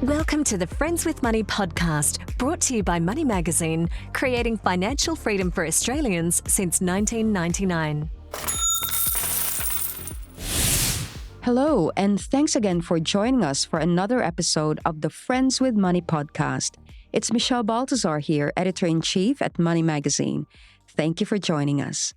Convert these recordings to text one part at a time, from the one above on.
Welcome to the Friends with Money podcast, brought to you by Money Magazine, creating financial freedom for Australians since 1999. Hello, and thanks again for joining us for another episode of the Friends with Money podcast. It's Michelle Baltazar here, editor-in-chief at Money Magazine. Thank you for joining us.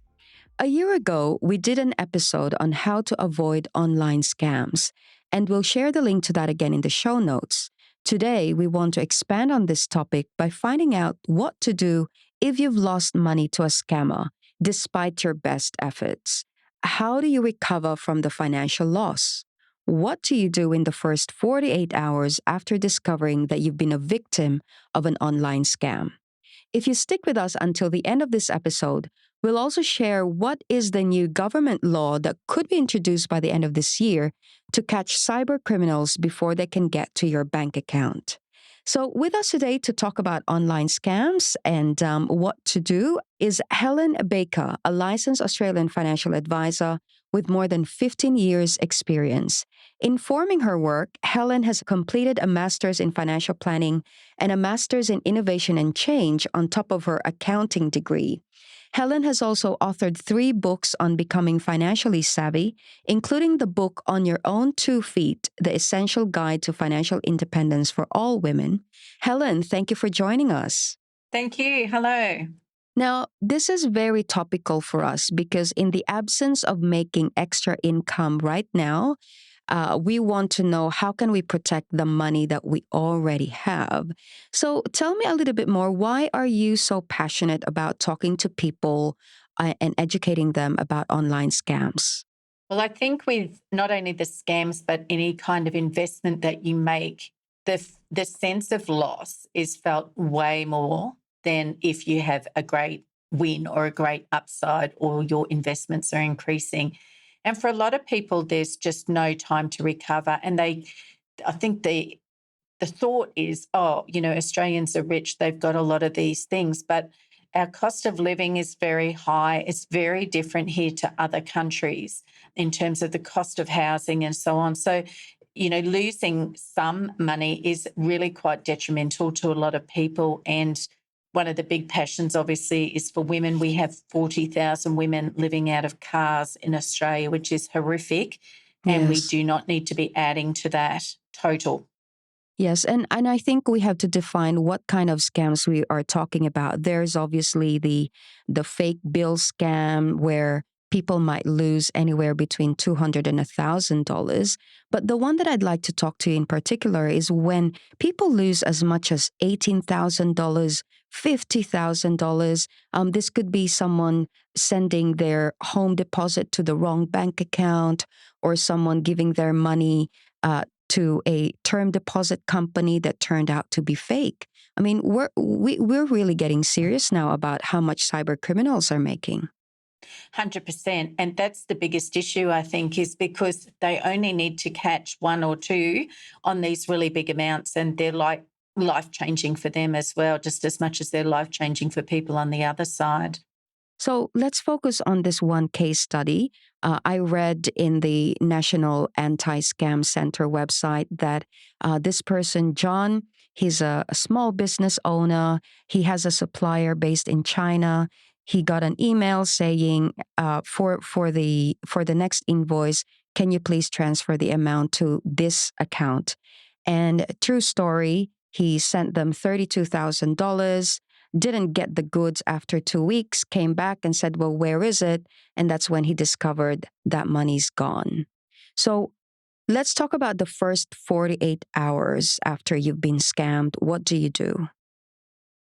A year ago, we did an episode on how to avoid online scams, and we'll share the link to that again in the show notes. Today, we want to expand on this topic by finding out what to do if you've lost money to a scammer, despite your best efforts. How do you recover from the financial loss? What do you do in the first 48 hours after discovering that you've been a victim of an online scam? If you stick with us until the end of this episode, we'll also share what is the new government law that could be introduced by the end of this year to catch cybercriminals before they can get to your bank account. So with us today to talk about online scams and what to do is Helen Baker, a licensed Australian financial advisor with more than 15 years' experience. Informing her work, Helen has completed a master's in financial planning and a master's in innovation and change on top of her accounting degree. Helen has also authored 3 books on becoming financially savvy, including the book On Your Own 2 Feet, The Essential Guide to Financial Independence for All Women. Helen, thank you for joining us. Thank you. Hello. Now, this is very topical for us because in the absence of making extra income right now, we want to know how can we protect the money that we already have. So tell me a little bit more. Why are you so passionate about talking to people and educating them about online scams? Well, I think with not only the scams, but any kind of investment that you make, the sense of loss is felt way more than if you have a great win or a great upside or your investments are increasing. And for a lot of people, there's just no time to recover. And I think the thought is, Australians are rich, they've got a lot of these things, but our cost of living is very high. It's very different here to other countries in terms of the cost of housing and so on. So, losing some money is really quite detrimental to a lot of people. And one of the big passions, obviously, is for women. We have 40,000 women living out of cars in Australia, which is horrific. And we do not need to be adding to that total. Yes, and I think we have to define what kind of scams we are talking about. There's obviously the fake bill scam where people might lose anywhere between $200 and $1,000. But the one that I'd like to talk to you in particular is when people lose as much as $18,000, $50,000. This could be someone sending their home deposit to the wrong bank account or someone giving their money to a term deposit company that turned out to be fake. I mean, we're really getting serious now about how much cyber criminals are making. 100%. And that's the biggest issue, I think, is because they only need to catch 1 or 2 on these really big amounts, and they're like life-changing for them as well, just as much as they're life-changing for people on the other side. So let's focus on this one case study. I read in the National Anti-Scam Center website that this person, John, he's a small business owner. He has a supplier based in China. He got an email saying, for the next invoice, can you please transfer the amount to this account? And true story, he sent them $32,000. Didn't get the goods after 2 weeks, came back and said, well, where is it? And that's when he discovered that money's gone. So let's talk about the first 48 hours after you've been scammed. What do you do?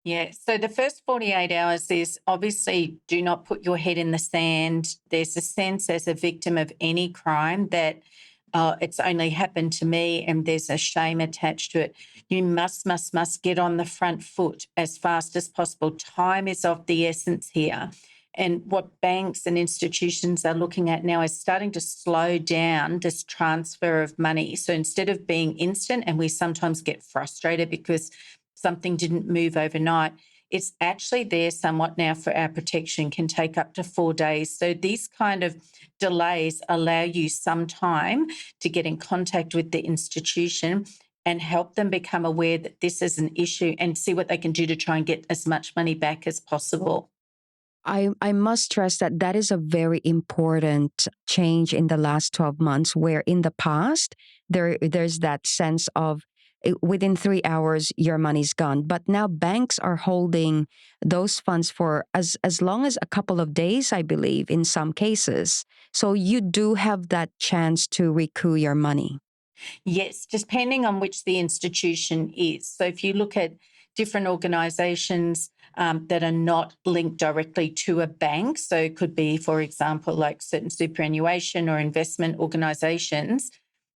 Yeah, so the first 48 hours is obviously do not put your head in the sand. There's a sense as a victim of any crime that it's only happened to me and there's a shame attached to it. You must get on the front foot as fast as possible. Time is of the essence here. And what banks and institutions are looking at now is starting to slow down this transfer of money. So instead of being instant, and we sometimes get frustrated because something didn't move overnight, it's actually there somewhat now for our protection, can take up to 4 days. So these kind of delays allow you some time to get in contact with the institution and help them become aware that this is an issue and see what they can do to try and get as much money back as possible. I must stress that that is a very important change in the last 12 months, where in the past, there's that sense of within 3 hours, your money's gone. But now banks are holding those funds for as long as a couple of days, I believe, in some cases. So you do have that chance to recoup your money. Yes, depending on which the institution is. So if you look at different organisations that are not linked directly to a bank, so it could be, for example, like certain superannuation or investment organisations,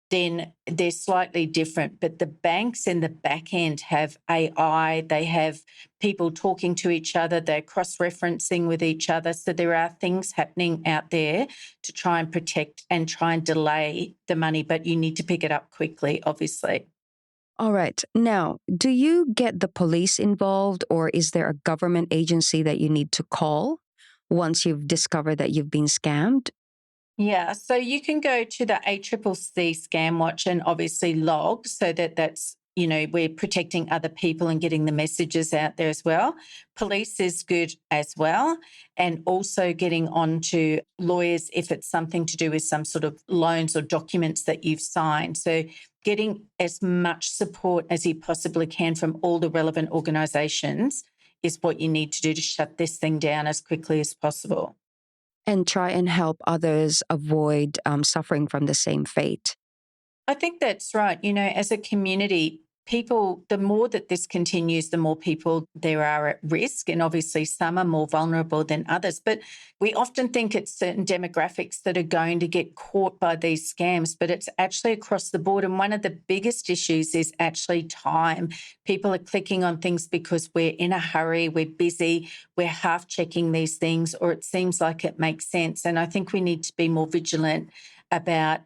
then they're slightly different. But the banks in the back end have AI, they have people talking to each other, they're cross-referencing with each other. So there are things happening out there to try and protect and try and delay the money, but you need to pick it up quickly, obviously. All right. Now, do you get the police involved, or is there a government agency that you need to call once you've discovered that you've been scammed? Yeah, so you can go to the ACCC Scam Watch and obviously log so that we're protecting other people and getting the messages out there as well. Police is good as well. And also getting on to lawyers if it's something to do with some sort of loans or documents that you've signed. So getting as much support as you possibly can from all the relevant organisations is what you need to do to shut this thing down as quickly as possible. And try and help others avoid suffering from the same fate. I think that's right. As a community, people, the more that this continues, the more people there are at risk. And obviously, some are more vulnerable than others. But we often think it's certain demographics that are going to get caught by these scams, but it's actually across the board. And one of the biggest issues is actually time. People are clicking on things because we're in a hurry, we're busy, we're half checking these things, or it seems like it makes sense. And I think we need to be more vigilant about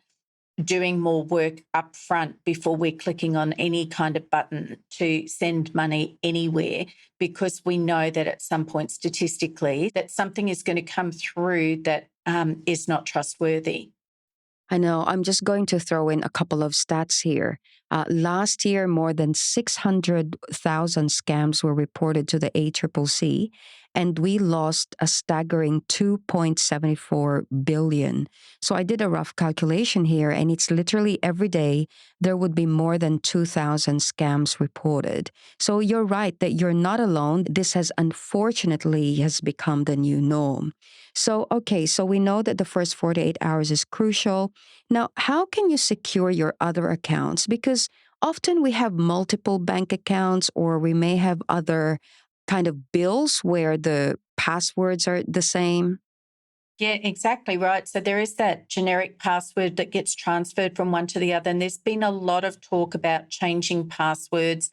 doing more work up front before we're clicking on any kind of button to send money anywhere, because we know that at some point statistically that something is going to come through that is not trustworthy. I know. I'm just going to throw in a couple of stats here. Last year, more than 600,000 scams were reported to the ACCC, and we lost a staggering 2.74 billion. So I did a rough calculation here, and it's literally every day there would be more than 2,000 scams reported. So you're right that you're not alone. This has unfortunately has become the new norm. So, okay, so we know that the first 48 hours is crucial. Now, how can you secure your other accounts? Because often we have multiple bank accounts, or we may have other kind of bills where the passwords are the same. Yeah, exactly right. So there is that generic password that gets transferred from one to the other. And there's been a lot of talk about changing passwords.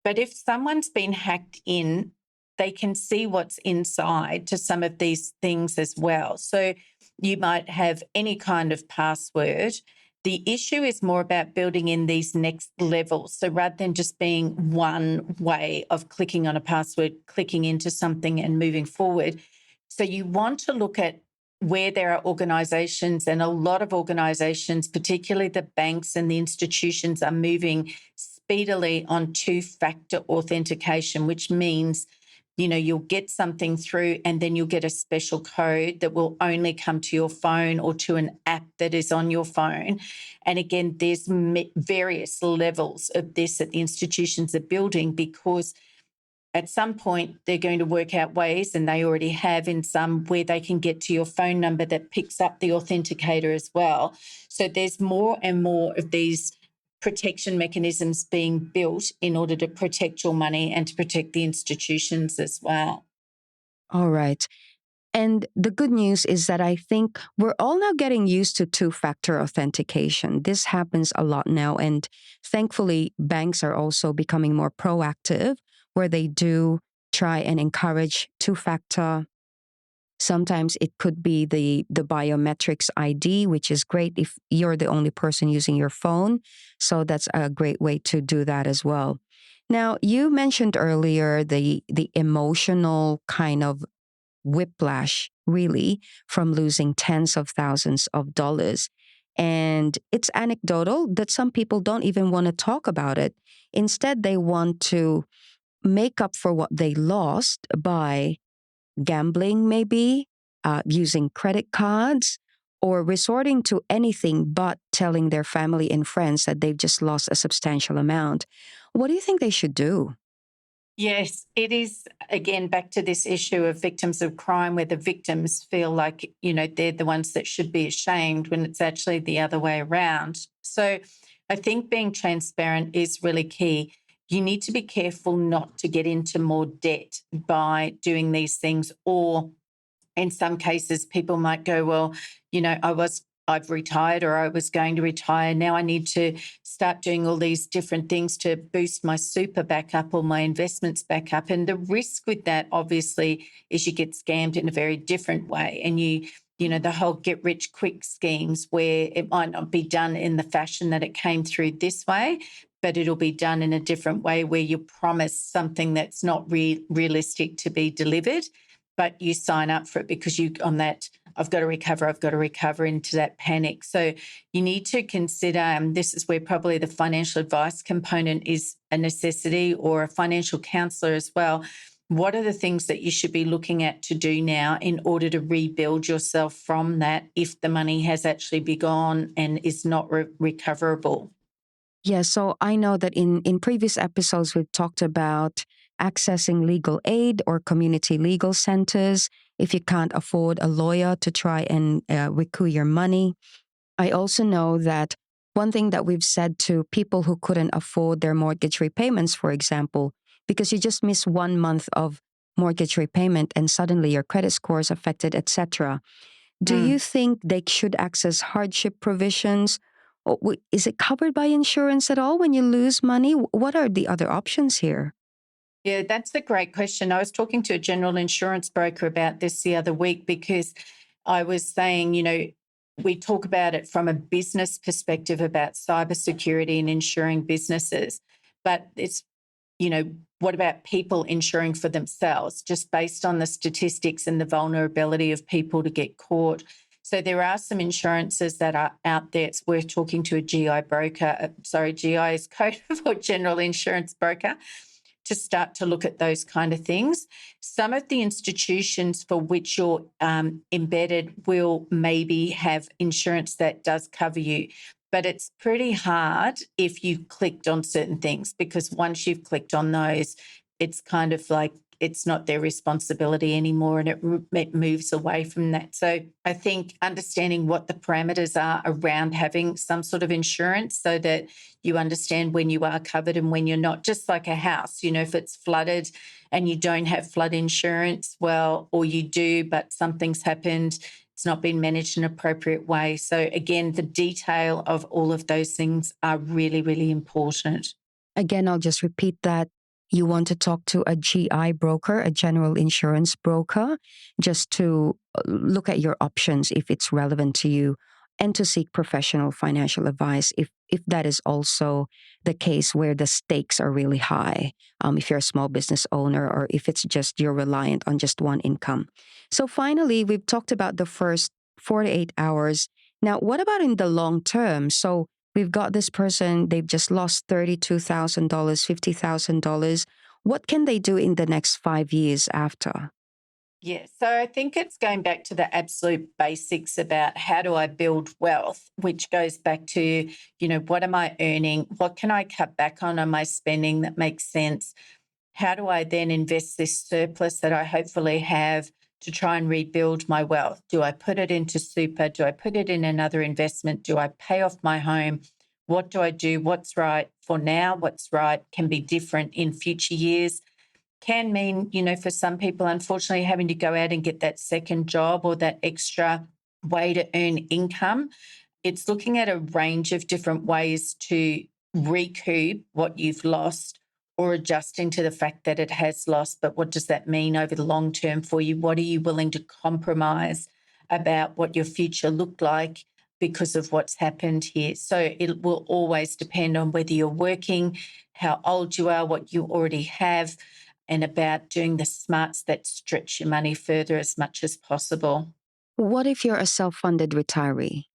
But if someone's been hacked in, they can see what's inside to some of these things as well. So you might have any kind of password. The issue is more about building in these next levels. So rather than just being one way of clicking on a password, clicking into something and moving forward. So you want to look at where there are organisations, and a lot of organisations, particularly the banks and the institutions, are moving speedily on two-factor authentication, which means you'll get something through and then you'll get a special code that will only come to your phone or to an app that is on your phone. And again, there's various levels of this that the institutions are building, because at some point they're going to work out ways, and they already have in some, where they can get to your phone number that picks up the authenticator as well. So there's more and more of these protection mechanisms being built in order to protect your money and to protect the institutions as well. All right. And the good news is that I think we're all now getting used to two-factor authentication. This happens a lot now. And thankfully, banks are also becoming more proactive, where they do try and encourage two-factor. Sometimes it could be the biometrics ID, which is great if you're the only person using your phone. So that's a great way to do that as well. Now, you mentioned earlier the emotional kind of whiplash, really, from losing tens of thousands of dollars. And it's anecdotal that some people don't even want to talk about it. Instead, they want to make up for what they lost by gambling, maybe, using credit cards, or resorting to anything but telling their family and friends that they've just lost a substantial amount. What do you think they should do? Yes, it is, again, back to this issue of victims of crime, where the victims feel like, they're the ones that should be ashamed when it's actually the other way around. So I think being transparent is really key. You need to be careful not to get into more debt by doing these things, or in some cases, people might go, well, I've retired, or I was going to retire. Now I need to start doing all these different things to boost my super back up or my investments back up. And the risk with that, obviously, is you get scammed in a very different way. And the whole get rich quick schemes, where it might not be done in the fashion that it came through this way, but it'll be done in a different way, where you promise something that's not realistic to be delivered, but you sign up for it because I've got to recover into that panic. So you need to consider, and this is where probably the financial advice component is a necessity, or a financial counsellor as well. What are the things that you should be looking at to do now in order to rebuild yourself from that, if the money has actually been gone and is not recoverable? Yeah, so I know that in previous episodes, we've talked about accessing legal aid or community legal centers if you can't afford a lawyer to try and recoup your money. I also know that one thing that we've said to people who couldn't afford their mortgage repayments, for example, because you just miss 1 month of mortgage repayment and suddenly your credit score is affected, etc. Do you think they should access hardship provisions? Or is it covered by insurance at all when you lose money? What are the other options here? Yeah, that's a great question. I was talking to a general insurance broker about this the other week, because I was saying, we talk about it from a business perspective about cybersecurity and insuring businesses, but what about people insuring for themselves, just based on the statistics and the vulnerability of people to get caught? So there are some insurances that are out there. It's worth talking to a GI broker. GI is code for general insurance broker, to start to look at those kind of things. Some of the institutions for which you're embedded will maybe have insurance that does cover you, but it's pretty hard if you've clicked on certain things, because once you've clicked on those, it's kind of like it's not their responsibility anymore, and it moves away from that. So I think understanding what the parameters are around having some sort of insurance, so that you understand when you are covered and when you're not. Just like a house, if it's flooded and you don't have flood insurance, well, or you do, but something's happened, it's not been managed in an appropriate way. So again, the detail of all of those things are really, really important. Again, I'll just repeat that. You want to talk to a GI broker, a general insurance broker, just to look at your options if it's relevant to you, and to seek professional financial advice if that is also the case where the stakes are really high, if you're a small business owner, or if it's just you're reliant on just one income. So finally, we've talked about the first 48 hours. Now, what about in the long term? So we've got this person, they've just lost $32,000, $50,000. What can they do in the next 5 years after? Yeah, so I think it's going back to the absolute basics about how do I build wealth, which goes back to, what am I earning? What can I cut back on my spending that makes sense? How do I then invest this surplus that I hopefully have to try and rebuild my wealth? Do I put it into super? Do I put it in another investment? Do I pay off my home? What do I do? What's right for now? What's right can be different in future years. Can mean, for some people, unfortunately, having to go out and get that second job or that extra way to earn income. It's looking at a range of different ways to recoup what you've lost, or adjusting to the fact that it has lost. But what does that mean over the long term for you? What are you willing to compromise about what your future looked like because of what's happened here? So it will always depend on whether you're working, how old you are, what you already have, and about doing the smarts that stretch your money further as much as possible. What if you're a self funded retiree?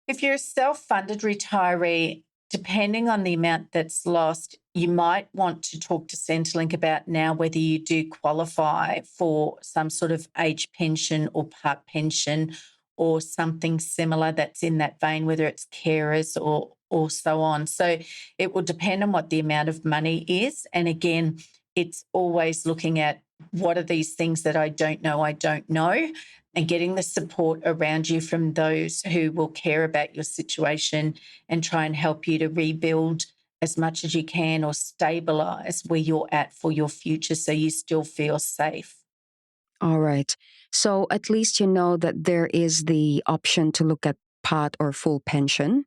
If you're a self-funded retiree, depending on the amount that's lost, you might want to talk to Centrelink about now whether you do qualify for some sort of age pension or part pension or something similar that's in that vein, whether it's carers or so on. So it will depend on what the amount of money is. And again, it's always looking at what are these things that I don't know, and getting the support around you from those who will care about your situation and try and help you to rebuild as much as you can or stabilize where you're at for your future so you still feel safe. All right. So at least you know that there is the option to look at part or full pension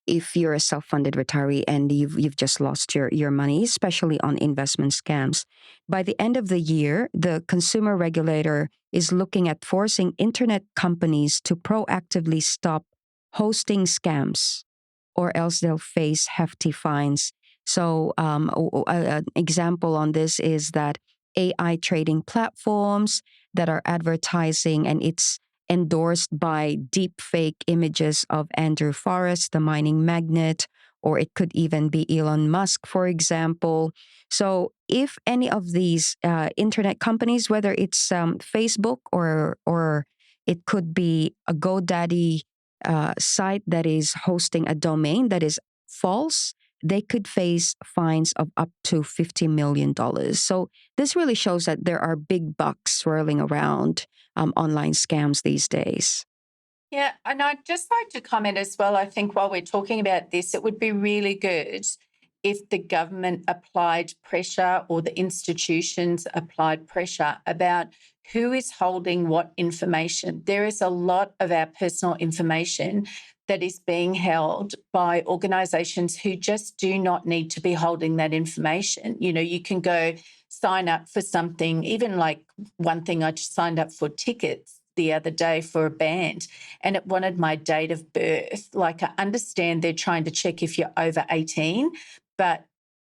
if you're a self-funded retiree and you've just lost your money, especially on investment scams. By the end of the year, the consumer regulator is looking at forcing internet companies to proactively stop hosting scams, or else they'll face hefty fines. So, an example on this is that AI trading platforms that are advertising, and it's endorsed by deep fake images of Andrew Forrest, the mining magnate, or it could even be Elon Musk, for example. So, if any of these internet companies, whether it's Facebook or it could be a GoDaddy site that is hosting a domain that is false, they could face fines of up to $50 million. So this really shows that there are big bucks swirling around online scams these days. Yeah, and I'd just like to comment as well. I think while we're talking about this, it would be really good if the government applied pressure or the institutions applied pressure about who is holding what information. There is a lot of our personal information that is being held by organisations who just do not need to be holding that information. You know, you can go sign up for something, even like one thing, I just signed up for tickets the other day for a band and it wanted my date of birth. Like, I understand they're trying to check if you're over 18, but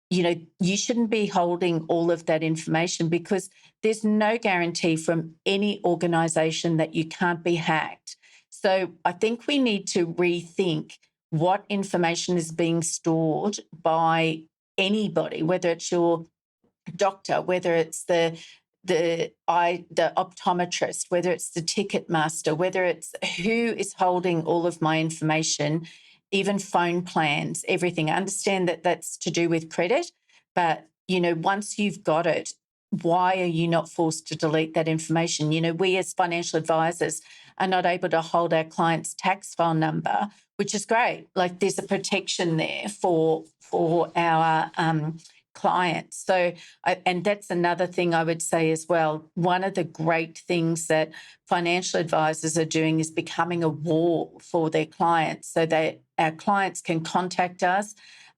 you know, you shouldn't be holding all of that information because there's no guarantee from any organisation that you can't be hacked. So I think we need to rethink what information is being stored by anybody, whether it's your doctor, whether it's the optometrist, whether it's the ticket master, whether it's who is holding all of my information, even phone plans, everything. I understand that that's to do with credit, but you know, once you've got it, why are you not forced to delete that information? You know, we as financial advisors are not able to hold our client's tax file number, which is great. Like, there's a protection there for our clients. So, and that's another thing I would say as well. One of the great things that financial advisors are doing is becoming a wall for their clients so that our clients can contact us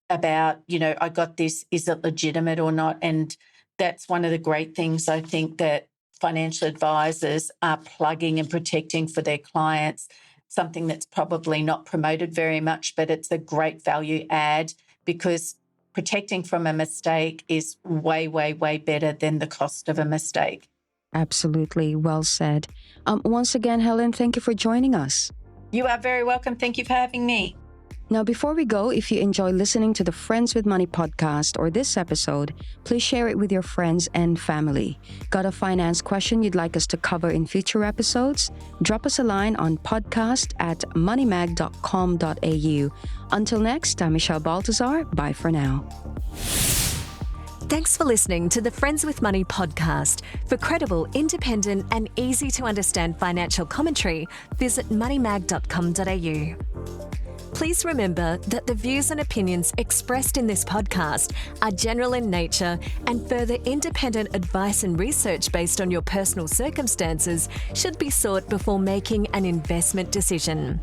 about, you know, I got this, is it legitimate or not? And that's one of the great things I think that financial advisors are plugging and protecting for their clients, something that's probably not promoted very much, but it's a great value add because protecting from a mistake is way, way, way better than the cost of a mistake. Absolutely. Well said. Once again, Helen, thank you for joining us. You are very welcome. Thank you for having me. Now, before we go, if you enjoy listening to the Friends with Money podcast or this episode, please share it with your friends and family. Got a finance question you'd like us to cover in future episodes? Drop us a line on podcast@moneymag.com.au. Until next, I'm Michelle Baltazar. Bye for now. Thanks for listening to the Friends with Money podcast. For credible, independent, and easy to understand financial commentary, visit moneymag.com.au. Please remember that the views and opinions expressed in this podcast are general in nature, and further independent advice and research based on your personal circumstances should be sought before making an investment decision.